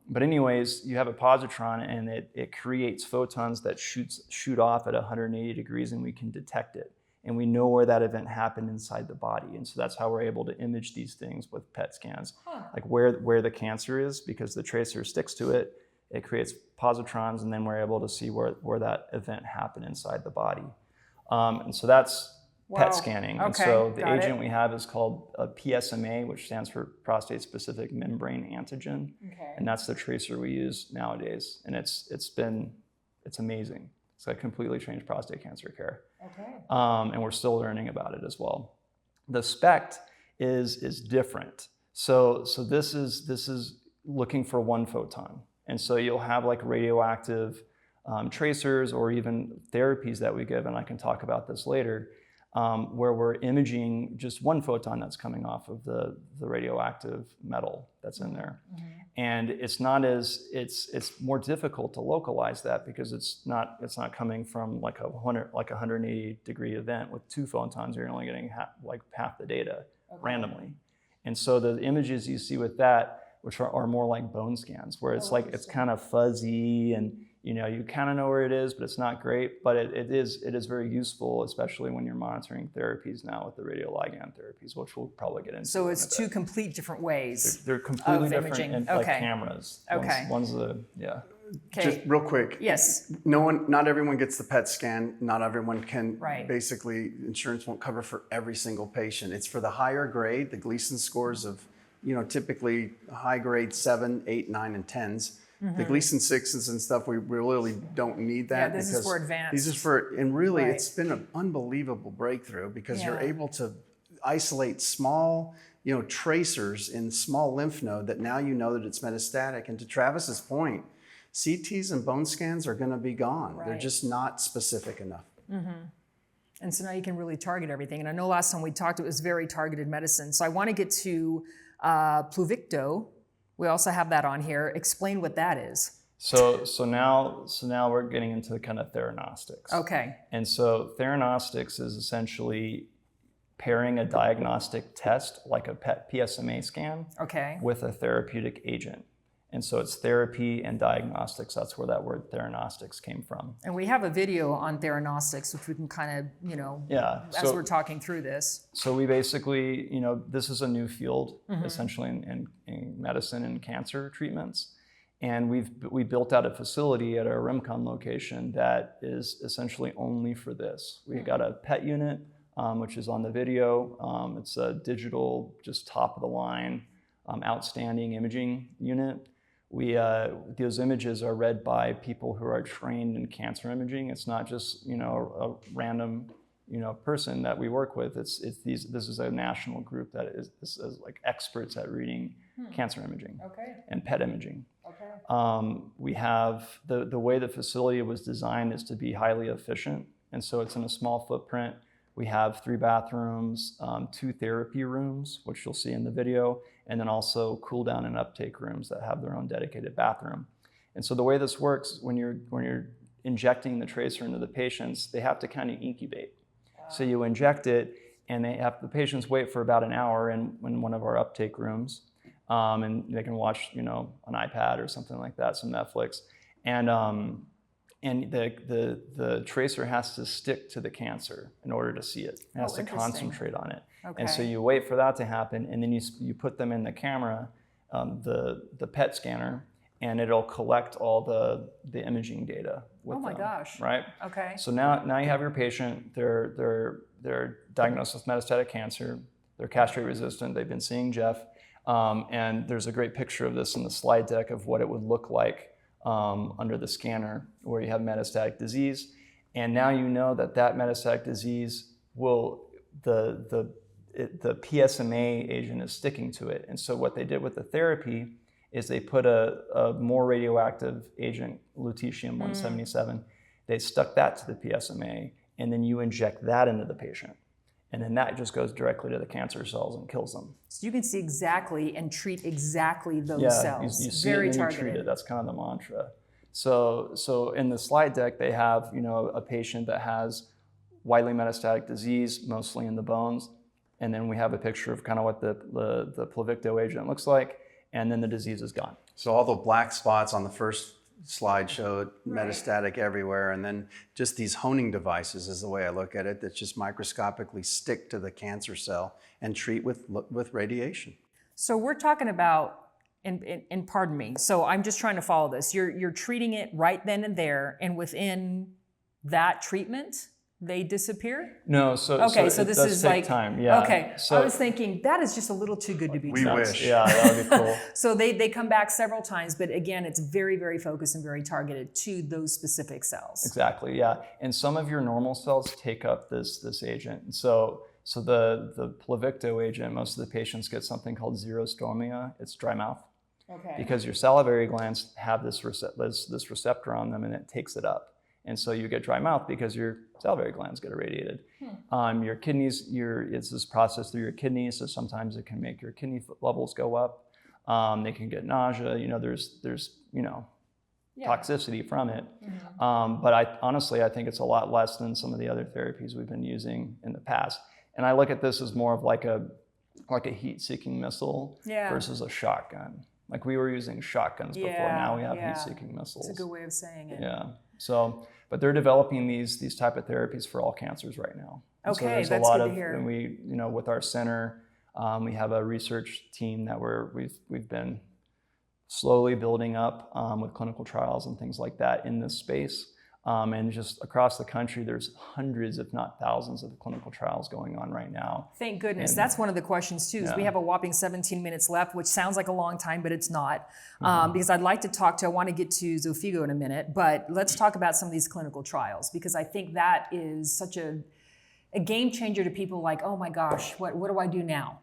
But anyways, you have a positron and it creates photons that shoot off at 180 degrees, and we can detect it, and we know where that event happened inside the body, and so that's how we're able to image these things with PET scans, like where the cancer is, because the tracer sticks to it. It creates positrons, and then we're able to see where that event happened inside the body, and so that's PET scanning. Okay, and so the agent we have is called a PSMA, which stands for prostate specific membrane antigen. Okay. And that's the tracer we use nowadays. And it's amazing. It's like completely changed prostate cancer care. Okay. And we're still learning about it as well. The SPECT is different. So this is looking for one photon. And so you'll have like radioactive tracers or even therapies that we give, and I can talk about this later, where we're imaging just one photon that's coming off of the radioactive metal that's in there. Mm-hmm. And it's more difficult to localize that because it's not coming from like a 180 degree event with two photons. You're only getting half the data randomly. And so the images you see with that, which are more like bone scans, where it's like it's kind of fuzzy and you kind of know where it is, but it's not great. But it is very useful, especially when you're monitoring therapies now with the radioligand therapies, which we'll probably get into. So it's two complete different ways. They're completely of different, imaging. and Okay. like cameras. Okay. One's yeah. Okay. Just real quick. Yes. Not everyone gets the PET scan. Not everyone can. Right. Basically, insurance won't cover for every single patient. It's for the higher grade, the Gleason scores of, typically high grade 7, 8, 9, and 10s. The Gleason 6s and stuff, we really don't need that. Yeah, this is for advanced. These is for, and really, Right. it's been an unbelievable breakthrough because you're Yeah. able to isolate small, tracers in small lymph node that now you know that it's metastatic. And to Travis's point, CTs and bone scans are going to be gone. They're Right. just not specific enough. And so now you can really target everything. And I know last time we talked, it was very targeted medicine. So I want to get to Pluvicto. We also have that on here. Explain what that is. So now we're getting into kind of Theranostics. Okay. And so Theranostics is essentially pairing a diagnostic test like a PET PSMA scan Okay. with a therapeutic agent. And so it's therapy and diagnostics. That's where that word Theranostics came from. And we have a video on Theranostics, which we can kind of, Yeah. as we're talking through this. So we basically, this is a new field, essentially in medicine and cancer treatments. And we built out a facility at our Rimcon location that is essentially only for this. We got a PET unit, which is on the video. It's a digital, just top of the line, outstanding imaging unit. Those images are read by people who are trained in cancer imaging. It's not just a random person that we work with. This is a national group that is like experts at reading cancer imaging and PET imaging. We have the way the facility was designed is to be highly efficient, and so it's in a small footprint. We have 3 bathrooms, 2 therapy rooms, which you'll see in the video, and then also cool down and uptake rooms that have their own dedicated bathroom. And so the way this works, when you're injecting the tracer into the patients, they have to kind of incubate. So you inject it, and the patients wait for about an hour in one of our uptake rooms, and they can watch an iPad or something like that, some Netflix, and the tracer has to stick to the cancer in order to see it. It has to concentrate on it. Okay. And so you wait for that to happen, and then you put them in the camera, the PET scanner, and it'll collect all the imaging data with them. Oh my gosh. Right? Okay. So now you have your patient, they're diagnosed with metastatic cancer, they're castrate resistant, they've been seeing Jeff, and there's a great picture of this in the slide deck of what it would look like under the scanner where you have metastatic disease. And now you know that metastatic disease the PSMA agent is sticking to it. And so what they did with the therapy is they put a more radioactive agent, lutetium-177, they stuck that to the PSMA, and then you inject that into the patient. And then that just goes directly to the cancer cells and kills them. So you can see exactly and treat exactly those cells. You see Very it and targeted. you treat it. That's kind of the mantra. So in the slide deck, they have a patient that has widely metastatic disease, mostly in the bones, and then we have a picture of kind of what the Pluvicto agent looks like, and then the disease is gone. So all the black spots on the first slide showed metastatic everywhere, and then just these honing devices is the way I look at it, that just microscopically stick to the cancer cell and treat with radiation. So we're talking about, and pardon me, so I'm just trying to follow this. You're treating it right then and there, and within that treatment, they disappear? No, so this does is take like time. Yeah. Okay, So I was thinking that is just a little too good to be true. We wish. Yeah, that would be cool. So they come back several times, but again, it's very, very focused and very targeted to those specific cells. Exactly. Yeah, and some of your normal cells take up this agent. And so the Pluvicto agent, most of the patients get something called xerostomia. It's dry mouth. Okay. Because your salivary glands have this receptor on them, and it takes it up. And so you get dry mouth because your salivary glands get irradiated. Your kidneys, it's this process through your kidneys, so sometimes it can make your kidney levels go up. They can get nausea. There's toxicity from it. But I think it's a lot less than some of the other therapies we've been using in the past. And I look at this as more of like a heat-seeking missile versus a shotgun. Like we were using shotguns before, now we have heat-seeking missiles. It's a good way of saying it. Yeah. So, but they're developing these type of therapies for all cancers right now. And Okay, so there's that's a lot good of, to hear. and we, with our center, we have a research team that we've been slowly building up with clinical trials and things like that in this space. And just across the country, there's hundreds, if not thousands, of clinical trials going on right now. Thank goodness. And that's one of the questions too. Is we have a whopping 17 minutes left, which sounds like a long time, but it's not. Because I'd like to I want to get to Xofigo in a minute, but let's talk about some of these clinical trials, because I think that is such a game changer to people like, oh my gosh, what do I do now?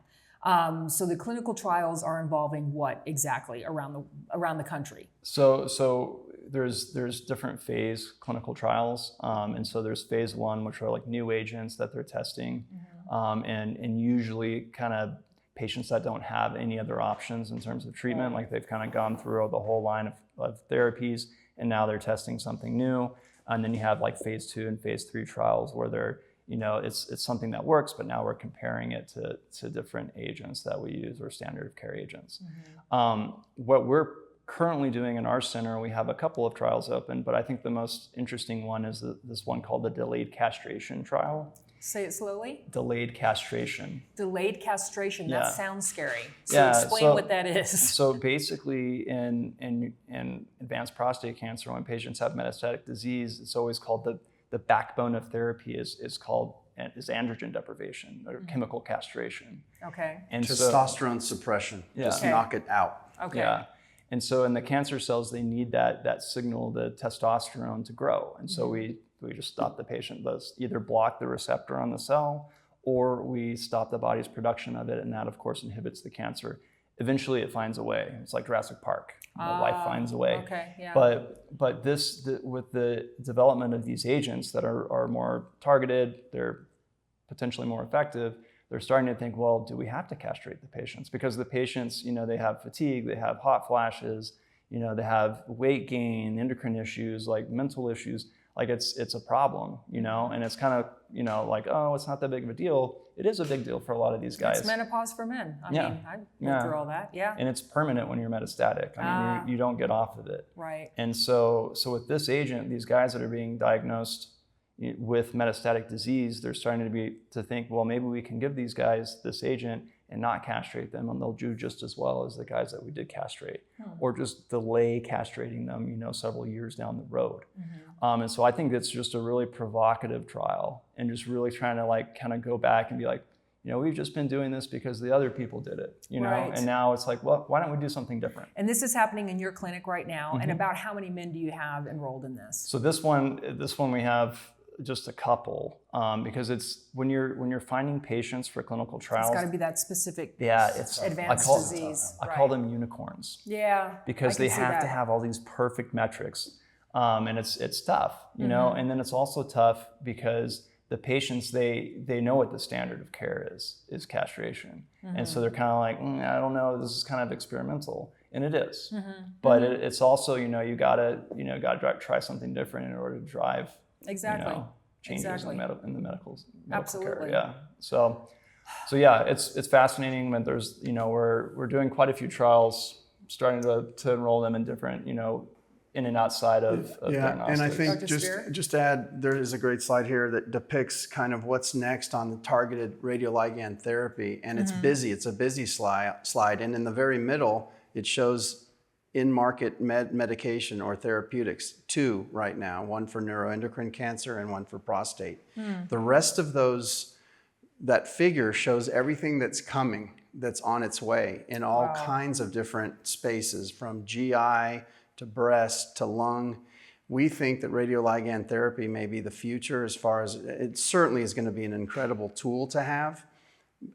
So the clinical trials are involving what exactly around the country? So there's different phase clinical trials, and so there's phase 1, which are like new agents that they're testing, and usually kind of patients that don't have any other options in terms of treatment, like they've kind of gone through the whole line of therapies, and now they're testing something new. And then you have like phase 2 and phase 3 trials where they're, it's something that works, but now we're comparing it to different agents that we use or standard of care agents. What we're currently doing in our center, we have a couple of trials open, but I think the most interesting one is this one called the delayed castration trial. Say it slowly. Delayed castration. Delayed castration. Yeah. That sounds scary. So explain what that is. So basically, in advanced prostate cancer, when patients have metastatic disease, it's always called the backbone of therapy is androgen deprivation or chemical castration. Okay. And testosterone suppression. Just knock it out. Okay. Yeah. And so in the cancer cells, they need that signal, the testosterone, to grow. And so we just stop the patient, either block the receptor on the cell, or we stop the body's production of it, and that of course inhibits the cancer. Eventually it finds a way. It's like Jurassic Park. Life finds a way. Okay, yeah. But with the development of these agents that are more targeted, they're potentially more effective, they're starting to think, well, do we have to castrate the patients? Because the patients, they have fatigue, they have hot flashes, they have weight gain, endocrine issues, like mental issues. Like it's a problem, and it's kind of, like, oh, it's not that big of a deal. It is a big deal for a lot of these guys. It's menopause for men. I mean, I went through all that. Yeah. And it's permanent when you're metastatic. I mean, you don't get off of it. Right. And so with this agent, these guys that are being diagnosed with metastatic disease, they're starting to think, well, maybe we can give these guys this agent and not castrate them, and they'll do just as well as the guys that we did castrate, or just delay castrating them, several years down the road. And so I think it's just a really provocative trial, and just really trying to kind of go back and be like, we've just been doing this because the other people did it, Right. and now it's like, well, why don't we do something different? And this is happening in your clinic right now. And about how many men do you have enrolled in this? So this one we have just a couple, because it's when you're finding patients for clinical trials, It's got to be that specific I advanced disease. call them unicorns. Yeah. Because they have to have all these perfect metrics, and it's tough, And then it's also tough because the patients they know what the standard of care is castration, and so they're kind of like, I don't know, this is kind of experimental, and it is, but it's also you gotta try something different in order to drive. Exactly. Changes in the medical Absolutely. care. Yeah. So yeah, it's fascinating. But there's we're doing quite a few trials, starting to enroll them in different in and outside of Theranostics. And I think Dr. Spier? just to add, there is a great slide here that depicts kind of what's next on the targeted radioligand therapy, and it's busy. It's a busy slide, and in the very middle, it shows in-market medication or therapeutics, 2 right now, one for neuroendocrine cancer and one for prostate. The rest of that figure shows everything that's coming, that's on its way in all kinds of different spaces, from GI to breast to lung. We think that radioligand therapy may be the future, as far as it certainly is going to be an incredible tool to have.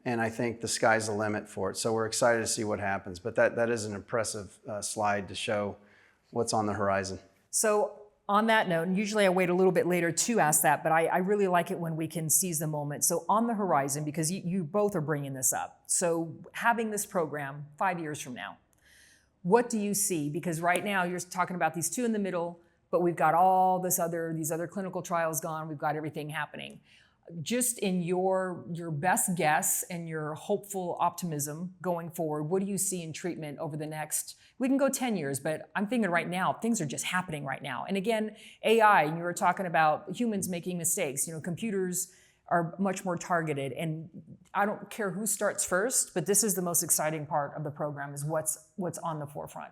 And I think the sky's the limit for it. So we're excited to see what happens. But that is an impressive slide to show what's on the horizon. So on that note, and usually I wait a little bit later to ask that, but I really like it when we can seize the moment. So on the horizon, because you both are bringing this up. So having this program 5 years from now, what do you see? Because right now you're talking about these 2 in the middle, but we've got all these other clinical trials gone. We've got everything happening. just in your best guess and your hopeful optimism going forward, what do you see in treatment over the next, we can go 10 years, but I'm thinking right now, things are just happening right now. And again, AI, you were talking about humans making mistakes, computers are much more targeted. And I don't care who starts first, but this is the most exciting part of the program, is what's on the forefront.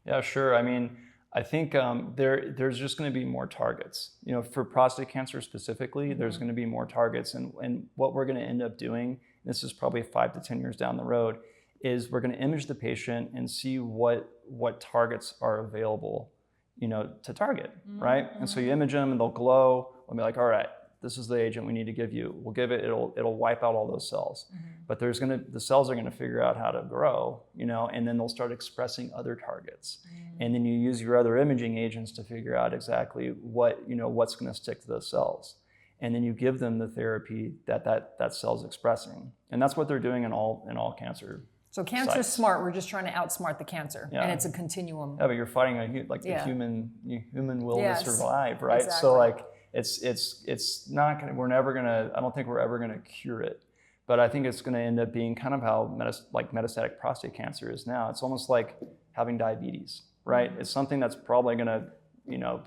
Yeah, sure. I mean, I think there's just going to be more targets. For prostate cancer specifically, there's going to be more targets. And what we're going to end up doing, this is probably 5 to 10 years down the road, is we're going to image the patient and see what targets are available, to target, right? And so you image them and they'll glow. We'll be like, all right, this is the agent we need to give you. We'll give it, it'll wipe out all those cells. But the cells are going to figure out how to grow, and then they'll start expressing other targets. And then you use your other imaging agents to figure out exactly what's going to stick to those cells. And then you give them the therapy that cell's expressing. And that's what they're doing in all cancer. So cancer's smart. We're just trying to outsmart the cancer, and it's a continuum. Yeah, but you're fighting the human will to survive, right? Exactly. So it's not gonna. We're never gonna. I don't think we're ever gonna cure it, but I think it's gonna end up being kind of how metastatic prostate cancer is now. It's almost like having diabetes, right? It's something that's probably gonna,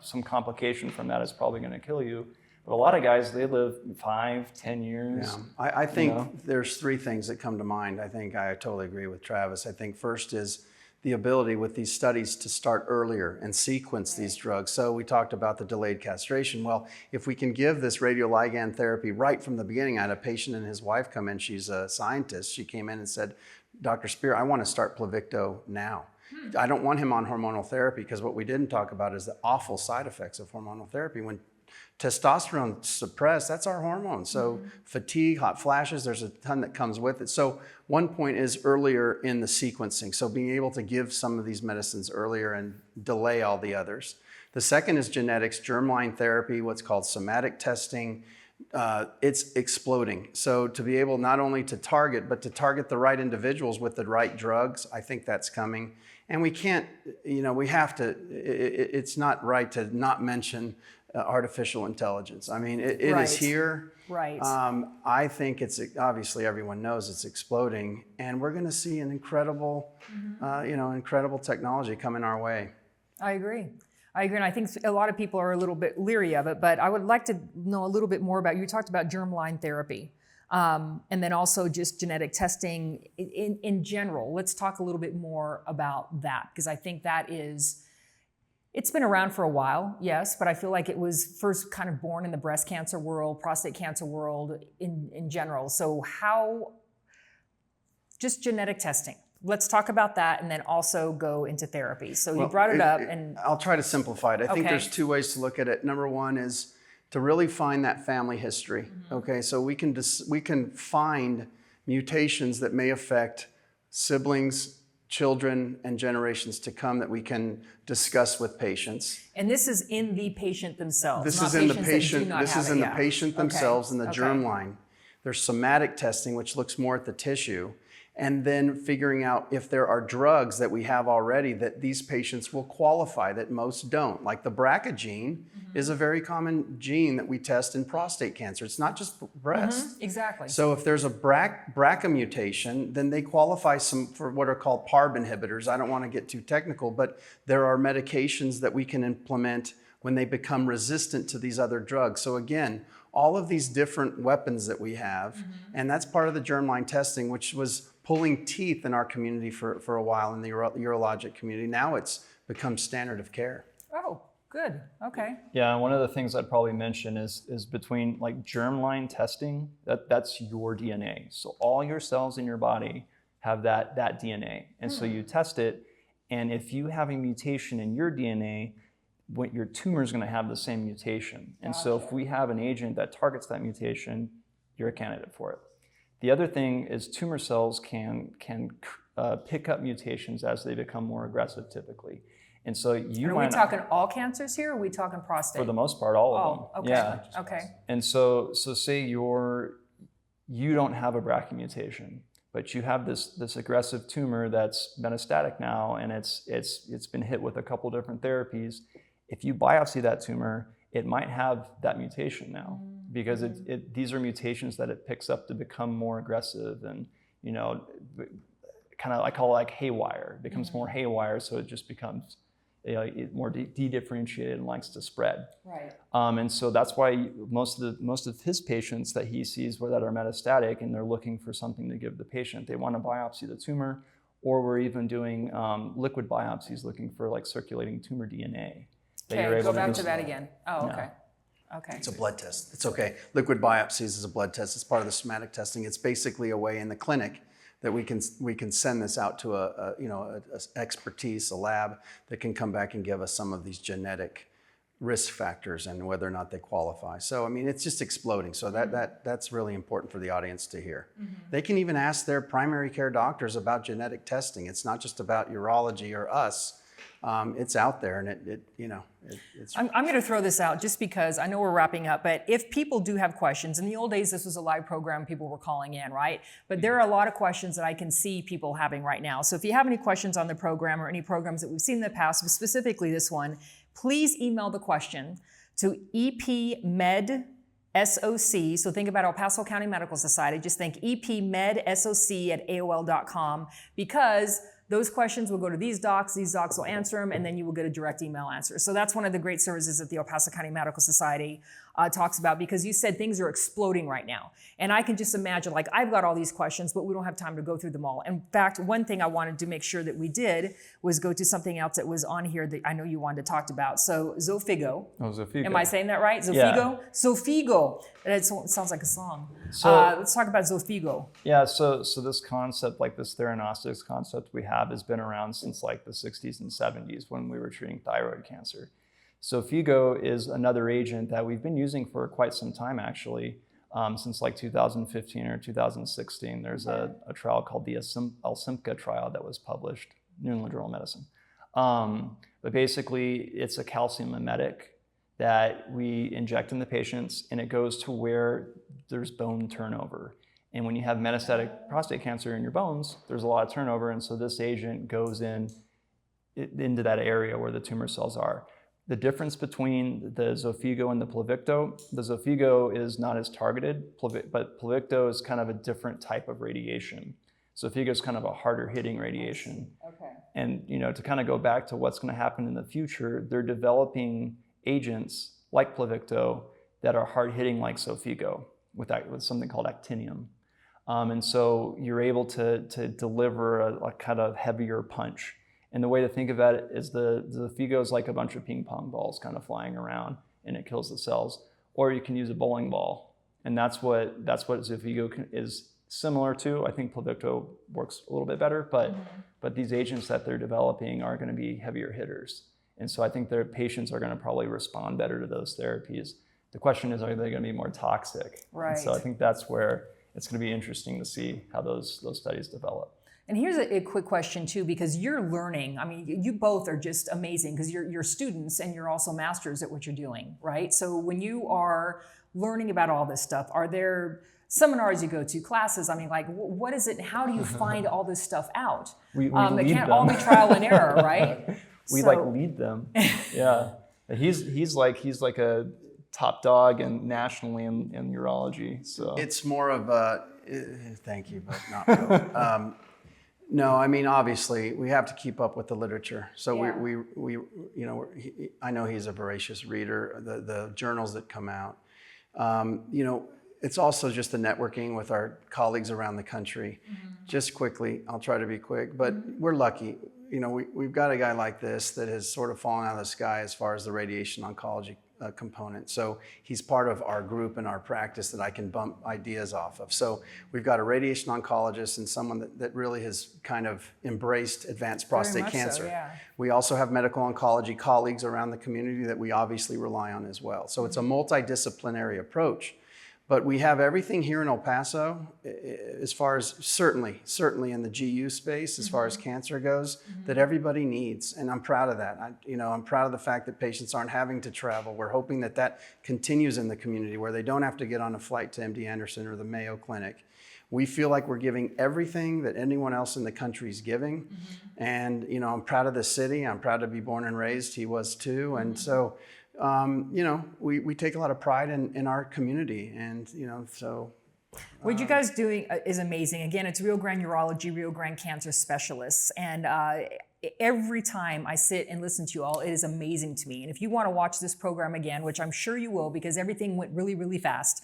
some complication from that is probably gonna kill you. But a lot of guys, they live 5, 10 years. Yeah. I think there's 3 things that come to mind. I think I totally agree with Travis. I think first is the ability with these studies to start earlier and sequence these drugs. So we talked about the delayed castration. Well, if we can give this radioligand therapy right from the beginning. I had a patient and his wife come in. She's a scientist. She came in and said, Dr. Spier, I want to start Pluvicto now. I don't want him on hormonal therapy, because what we didn't talk about is the awful side effects of hormonal therapy. When testosterone's suppressed, that's our hormone. So fatigue, hot flashes, there's a ton that comes with it. So one point is earlier in the sequencing. So being able to give some of these medicines earlier and delay all the others. The second is genetics, germline therapy, what's called somatic testing. It's exploding. So to be able not only to target, but to target the right individuals with the right drugs, I think that's coming. And we can't, we have to, it's not right to not mention artificial intelligence. I mean, it is here. Right. I think it's, obviously everyone knows it's exploding, and we're going to see an incredible, incredible technology coming our way. I agree. And I think a lot of people are a little bit leery of it, but I would like to know a little bit more about, you talked about germline therapy, and then also just genetic testing in general. Let's talk a little bit more about that, because I think that it's been around for a while, yes, but I feel like it was first kind of born in the breast cancer world, prostate cancer world in general. So just genetic testing. Let's talk about that and then also go into therapy. So you brought it up, and I'll try to simplify it. I think there's 2 ways to look at it. Number one is to really find that family history. Okay, so we can find mutations that may affect siblings, children, and generations to come that we can discuss with patients. And this is in the patient themselves. This is in the patient. This is in the patient themselves, in the germline. There's somatic testing, which looks more at the tissue, and then figuring out if there are drugs that we have already that these patients will qualify that most don't. Like the BRCA gene is a very common gene that we test in prostate cancer. It's not just breast. Exactly. So if there's a BRCA mutation, then they qualify for what are called PARB inhibitors. I don't want to get too technical, but there are medications that we can implement when they become resistant to these other drugs. So again, all of these different weapons that we have, and that's part of the germline testing, which was pulling teeth in our community for a while, in the urologic community. Now it's become standard of care. Oh, good. Okay. Yeah, and one of the things I'd probably mention is between germline testing, that's your DNA. So all your cells in your body have that DNA. And so you test it, and if you have a mutation in your DNA, your tumor is going to have the same mutation. And so if we have an agent that targets that mutation, you're a candidate for it. The other thing is tumor cells can pick up mutations as they become more aggressive typily. And so are we talking all cancers here, or are we talking prostate? For the most part, all of them. Okay. Yeah. Okay. And so say you don't have a BRCA mutation, but you have this aggressive tumor that's metastatic now, and it's been hit with a couple different therapies. If you biopsy that tumor, it might have that mutation now, because these are mutations that it picks up to become more aggressive and, you know, kind of, I call it like haywire. It becomes more haywire, so it just becomes, you know, more de-differentiated and likes to spread. Right. And so that's why most of his patients that he sees that are metastatic and they're looking for something to give the patient, they want to biopsy the tumor, or we're even doing liquid biopsies looking for like circulating tumor DNA. Okay, go back to that again. Oh, okay. Yeah. Okay. It's a blood test. It's okay. Liquid biopsies is a blood test. It's part of the somatic testing. It's basically a way in the clinic that we can send this out to a expertise, a lab that can come back and give us some of these genetic risk factors and whether or not they qualify. So I mean, it's just exploding. So that's really important for the audience to hear. They can even ask their primary care doctors about genetic testing. It's not just about urology or us. It's out there, and it's. I'm going to throw this out just because I know we're wrapping up, but if people do have questions, in the old days this was a live program, people were calling in, right? But there are a lot of questions that I can see people having right now. So if you have any questions on the program or any programs that we've seen in the past, but specifically this one, please email the question to epmedsoc. So think about El Paso County Medical Society. Just think epmedsoc@aol.com, because those questions will go to these docs will answer them, and then you will get a direct email answer. So that's one of the great services that the El Paso County Medical Society talks about, because you said things are exploding right now. And I can just imagine, like, I've got all these questions, but we don't have time to go through them all. In fact, one thing I wanted to make sure that we did was go to something else that was on here that I know you wanted to talk about. So Zofigo. Oh, Zofigo. Am I saying that right? Zofigo? Yeah. Zofigo. It sounds like a song. So, let's talk about Zofigo. Yeah, so this concept, like this Theranostics concept we have, has been around since like the 60s and 70s when we were treating thyroid cancer. Zofigo is another agent that we've been using for quite some time, actually, since like 2015 or 2016. There's a trial called the Alsimca trial that was published, New England Journal of Medicine. But basically, it's a calcium mimetic that we inject in the patients, and it goes to where there's bone turnover. And when you have metastatic prostate cancer in your bones, there's a lot of turnover, and so this agent goes into that area where the tumor cells are. The difference between the Zofigo and the Pluvicto, the Zofigo is not as targeted, but Pluvicto is kind of a different type of radiation. Zofigo is kind of a harder hitting radiation. Okay. And to kind of go back to what's going to happen in the future, they're developing agents like Pluvicto that are hard hitting like Zofigo with something called actinium. And so you're able to deliver a kind of heavier punch. And the way to think about it is the Zofigo is like a bunch of ping pong balls kind of flying around, and it kills the cells. Or you can use a bowling ball, and that's what Zofigo is similar to. I think Pluvicto works a little bit better, but these agents that they're developing are going to be heavier hitters. And so I think their patients are going to probably respond better to those therapies. The question is, are they going to be more toxic? Right. And so I think that's where it's going to be interesting to see how those studies develop. And here's a quick question too, because you're learning. I mean, you both are just amazing because you're students and you're also masters at what you're doing, right? So when you are learning about all this stuff, are there seminars you go to, classes? I mean, like, what is it? How do you find all this stuff out? We it lead can't them. all be trial and error, right? We lead them. Yeah, he's like a top dog and nationally in urology. So it's more of a thank you, but not really. No, I mean, obviously we have to keep up with the literature. So yeah. I know he's a voracious reader, the journals that come out. It's also just the networking with our colleagues around the country. Mm-hmm. Just quickly, I'll try to be quick, but we're lucky. We've got a guy like this that has sort of fallen out of the sky as far as the radiation oncology component. So he's part of our group and our practice that I can bump ideas off of. So we've got a radiation oncologist and someone that really has kind of embraced advanced prostate cancer. So, yeah. We also have medical oncology colleagues around the community that we obviously rely on as well. So it's a multidisciplinary approach. But we have everything here in El Paso, as far as certainly in the GU space, as far as cancer goes, that everybody needs. And I'm proud of that. I'm proud of the fact that patients aren't having to travel. We're hoping that continues in the community where they don't have to get on a flight to MD Anderson or the Mayo Clinic. We feel like we're giving everything that anyone else in the country is giving. And, I'm proud of the city. I'm proud to be born and raised. He was too. And so, we take a lot of pride in our community, and so. What you guys doing is amazing. Again, it's Rio Grande Urology, Rio Grande Cancer Specialists, and every time I sit and listen to you all, it is amazing to me. And if you want to watch this program again, which I'm sure you will because everything went really, really fast,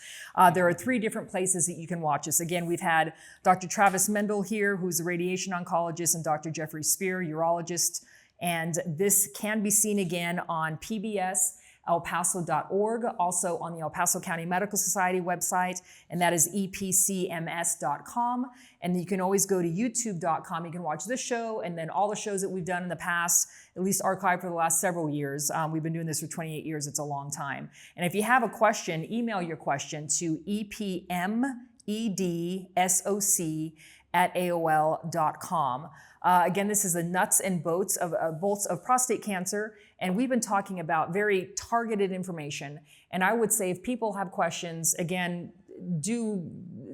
there are 3 different places that you can watch us. Again, we've had Dr. Travis Mendel here, who's a radiation oncologist, and Dr. Jeffrey Spier, urologist. And this can be seen again on PBS. elpaso.org, also on the El Paso County Medical Society website, and that is epcms.com. And you can always go to youtube.com. You can watch this show and then all the shows that we've done in the past, at least archived for the last several years. We've been doing this for 28 years. It's a long time. And if you have a question, email your question to epmedsoc@aol.com. Again, this is the nuts and bolts of prostate cancer, and we've been talking about very targeted information. And I would say if people have questions, again, do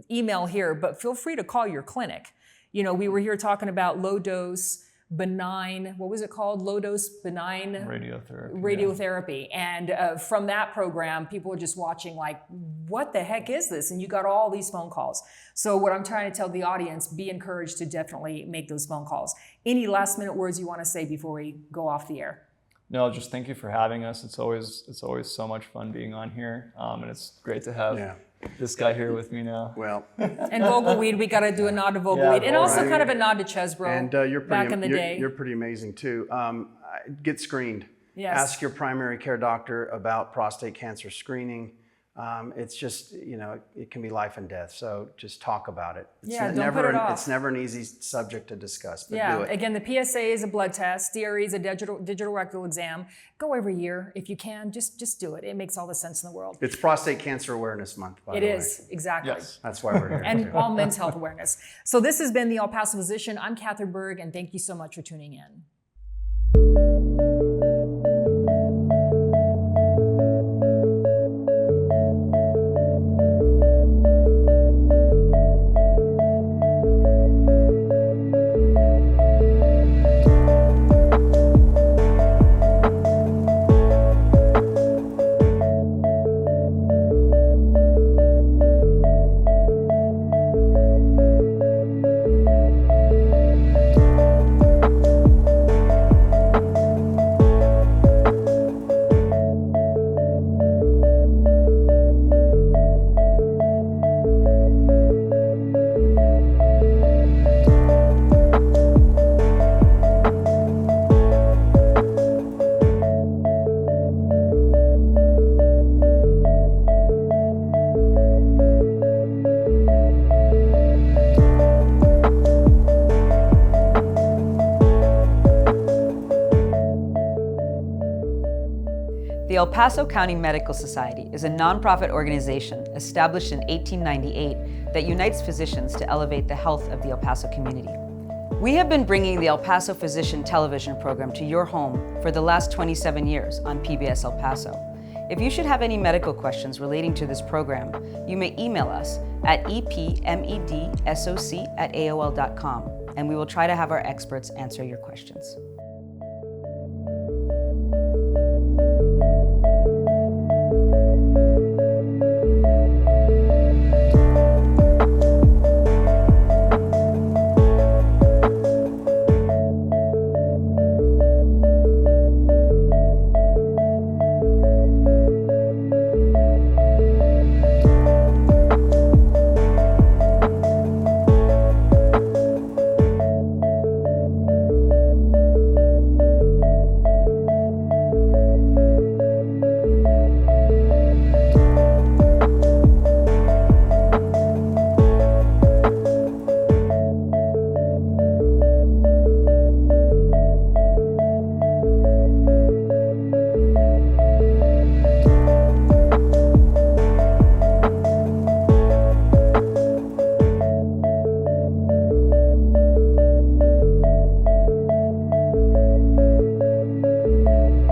email here, but feel free to call your clinic. We were here talking about low dose benign, what was it called? Low dose benign radiotherapy. And from that program, people were just watching like, what the heck is this? And you got all these phone calls. So what I'm trying to tell the audience, be encouraged to definitely make those phone calls. Any last minute words you want to say before we go off the air? No, just thank you for having us. It's always so much fun being on here. And it's great to have this guy here with me now. Well, and Vogelweed, we got to do a nod to Vogelweed, and also kind of a nod to Chesbro. And back in the day, you're pretty amazing too. Get screened. Yes. Ask your primary care doctor about prostate cancer screening. It's just, it can be life and death. So just talk about it. Don't put it off. It's never an easy subject to discuss, but do it. Again, the PSA is a blood test. DRE is a digital rectal exam. Go every year if you can. Just do it. It makes all the sense in the world. It's Prostate Cancer Awareness Month, by the way. It is, exactly. Yes. That's why we're here. And all men's health awareness. So this has been the El Paso Physician. I'm Kathrin Berg, and thank you so much for tuning in. The El Paso County Medical Society is a nonprofit organization established in 1898 that unites physicians to elevate the health of the El Paso community. We have been bringing the El Paso Physician television program to your home for the last 27 years on PBS El Paso. If you should have any medical questions relating to this program, you may email us at epmedsoc@aol.com, and we will try to have our experts answer your questions.